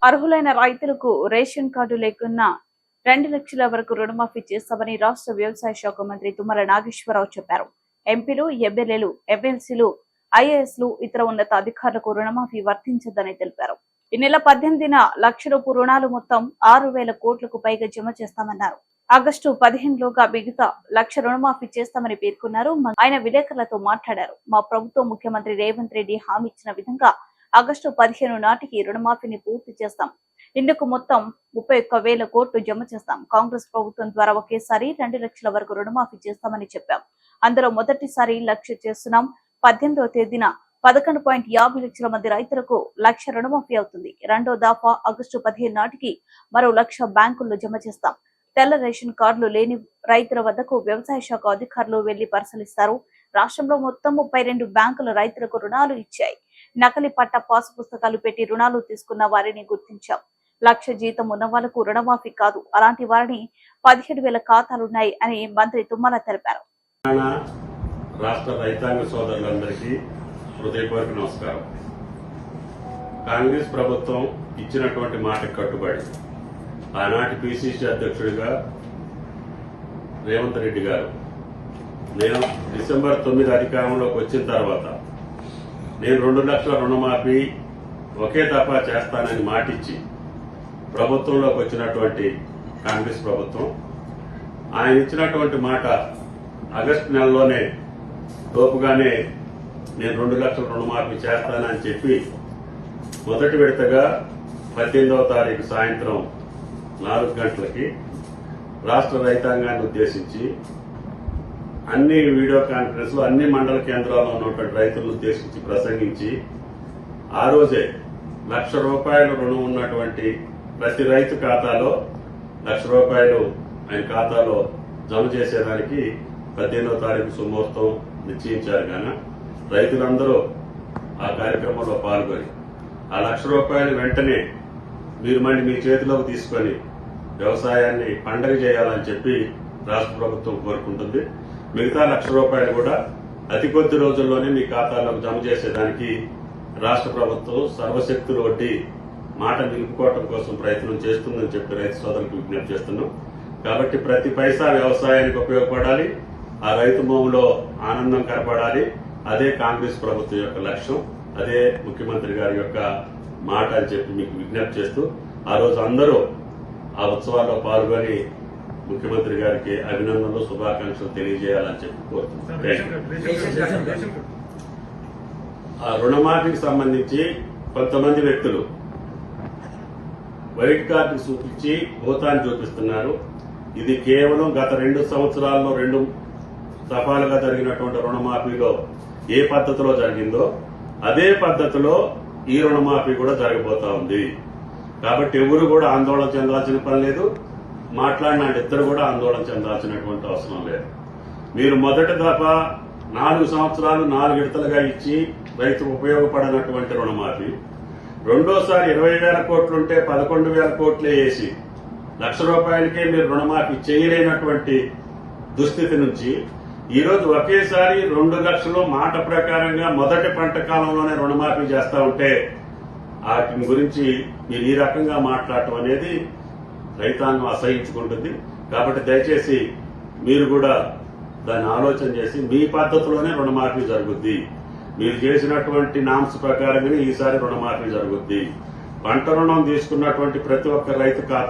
అర్హులైన రైతులకు ration card లేకున్నా 2 లక్షల వరకు రుణమాఫీ చేస్తామని రాష్ట్ర వ్యవసాయ శాఖ మంత్రి తుమ్మల నాగేశ్వరరావు చెప్పారు. ఎంపీలు, ఎమ్మెల్యేలు, ఎమ్మెల్సీలు, ఐఏఎస్లు, ఇతర ఉన్నత అధికారులకు రుణమాఫీ వర్తించదని తెలిపారు. ఈ నెల 18న లక్షరూపు రుణాలు మొత్తం 6,000 కోట్లకు పైగా జమ చేస్తామన్నారు. ఆగస్టు 15లోగా మిగతా 1,00,000 రుణమాఫీ చేస్తామని పేర్కొన్నారు. ఆయన విలేకరులతో మాట్లాడారు. మా ప్రభుత్వం ముఖ్యమంత్రి రేవంత్ రెడ్డి హామీ ఇచ్చిన విధంగా ఆగస్టు 15 నాటికి రుణమాఫీని పూర్తి చేస్తాం. ఇందుకు మొత్తం 31,000 కోట్లు జమ చేస్తాం. కాంగ్రెస్ ప్రభుత్వం ద్వారా ఒకేసారి 2 లక్షల వరకు రుణమాఫీ చేస్తామని చెప్పాం. అందులో మొదటిసారి 1,00,000 చేస్తున్నాం. 18వ తేదీన 11.50 లక్షల మంది రైతులకు 1,00,000 రుణమాఫీ అవుతుంది. రెండో దఫా ఆగస్టు 15 నాటికి మరో 1,00,000 బ్యాంకుల్లో జమ చేస్తాం. తెల్ల రేషన్ కార్డులు లేని రైతుల వద్దకు వ్యవసాయ శాఖ అధికారులు వెళ్లి పరిశీలిస్తారు. రాష్ట్రంలో మొత్తం 32 బ్యాంకులు రైతులకు రుణాలు ఇచ్చాయి. నకలి పట్ట పాసు పుస్తకాలు పెట్టి రుణాలు తీసుకున్న వారిని గుర్తించాం. 1,00,000 జీతం ఉన్న వాళ్లకు రుణమాఫీ కాదు. అలాంటి వారిని 17,000 ఖాతాలున్నాయి అని మంత్రి తుమ్మల తెలిపారు. రాష్ట్ర రైతాంగ సోదరులందరికీ హృదయపూర్వక నమస్కారం. కాంగ్రెస్ ప్రభుత్వం ఇచ్చినటువంటి మాటకు కట్టుబడి ఆనాటి పిసిసి అధ్యక్షుడిగా రేవంత్ రెడ్డి గారు నేను డిసెంబర్ 9 అధికారంలోకి వచ్చిన తర్వాత నేను 2 లక్షల రుణమాఫీ ఒకే దఫా చేస్తానని మాటిచ్చి ప్రభుత్వంలోకి వచ్చినటువంటి కాంగ్రెస్ ప్రభుత్వం ఆయన ఇచ్చినటువంటి మాట ఆగస్టు నెలలోనే లోపుగానే నేను 2 లక్షల రుణమాఫీ చేస్తానని చెప్పి మొదటి విడతగా 18వ తారీఖు సాయంత్రం 4 గంటలకి రాష్ట్ర రైతాంగాన్ని ఉద్దేశించి అన్ని వీడియో కాన్ఫరెన్స్ లో అన్ని మండల కేంద్రాల్లో ఉన్నటువంటి రైతులను ఉద్దేశించి ప్రసంగించి ఆ రోజే 1,00,000 రూపాయల రుణం ఉన్నటువంటి ప్రతి రైతు ఖాతాలో 1,00,000 రూపాయలు ఆయన ఖాతాలో జమ చేసేదానికి 18వ తారీఖు సుముహూర్తం నిశ్చయించారు. కానీ రైతులందరూ ఆ కార్యక్రమంలో పాల్గొని ఆ 1,00,000 రూపాయలు వెంటనే మీరు మళ్ళీ మీ చేతిలోకి తీసుకొని వ్యవసాయాన్ని పండగ చేయాలని చెప్పి రాష్ట్ర ప్రభుత్వం కోరుకుంటుంది. మిగతా 1,00,000 రూపాయలు కూడా అతి కొద్ది రోజుల్లోనే మీ ఖాతాలోకి జమ చేసేదానికి రాష్ట్ర ప్రభుత్వం సర్వశక్తులు వడ్డీ మాట నిలుపుకోవడం కోసం ప్రయత్నం చేస్తుందని చెప్పి రైతు సోదరులకు విజ్ఞప్తి చేస్తున్నాం. కాబట్టి ప్రతి పైసా వ్యవసాయానికి ఉపయోగపడాలి, ఆ రైతు భూమిలో ఆనందం కనపడాలి. అదే కాంగ్రెస్ ప్రభుత్వం యొక్క లక్ష్యం, అదే ముఖ్యమంత్రి గారి యొక్క మాట అని చెప్పి మీకు విజ్ఞప్తి చేస్తూ ఆ రోజు అందరూ ఆ ఉత్సవాల్లో పాల్గొని ముఖ్యమంత్రి గారికి అభినందనలు, శుభాకాంక్షలు తెలియజేయాలని చెప్పి కోరుతున్నాను. ఆ రుణమాఫీకి సంబంధించి కొంతమంది వ్యక్తులు వైట్ కార్డు చూపించి భూతాన్ని చూపిస్తున్నారు. ఇది కేవలం గత 2 సంవత్సరాల్లో 2 దఫాలుగా జరిగినటువంటి రుణమాఫీలో ఏ పద్ధతిలో జరిగిందో అదే పద్ధతిలో ఈ రుణమాఫీ కూడా జరగబోతా ఉంది. కాబట్టి ఎవరు కూడా ఆందోళన చెందాల్సిన పని లేదు, మాట్లాడిన ఇద్దరు కూడా ఆందోళన చెందాల్సినటువంటి అవసరం లేదు. మీరు మొదటి దఫా 4 సంవత్సరాలు 4 విడతలుగా ఇచ్చి రైతుకు ఉపయోగపడనటువంటి రుణమాఫీ, రెండోసారి 20,000 కోట్లుంటే 11,000 కోట్లే వేసి 1,00,000 రూపాయలకే మీరు రుణమాఫీ చేయలేనటువంటి దుస్థితి నుంచి ఈరోజు ఒకేసారి 2 లక్షలు మాట ప్రకారంగా మొదటి పంట కాలంలోనే రుణమాఫీ చేస్తా ఉంటే వాటి గురించి మీరు ఈ రకంగా మాట్లాడటం అనేది రైతాంగం అసహించుకుంటుంది. కాబట్టి దయచేసి మీరు కూడా దాన్ని ఆలోచన చేసి మీ పద్ధతిలోనే రుణమాఫీ జరుగుద్ది. మీరు చేసినటువంటి నామ్స్ ప్రకారంగానే ఈసారి రుణమాఫీ జరుగుద్ది. పంట రుణం తీసుకున్నటువంటి ప్రతి ఒక్క రైతు ఖాతా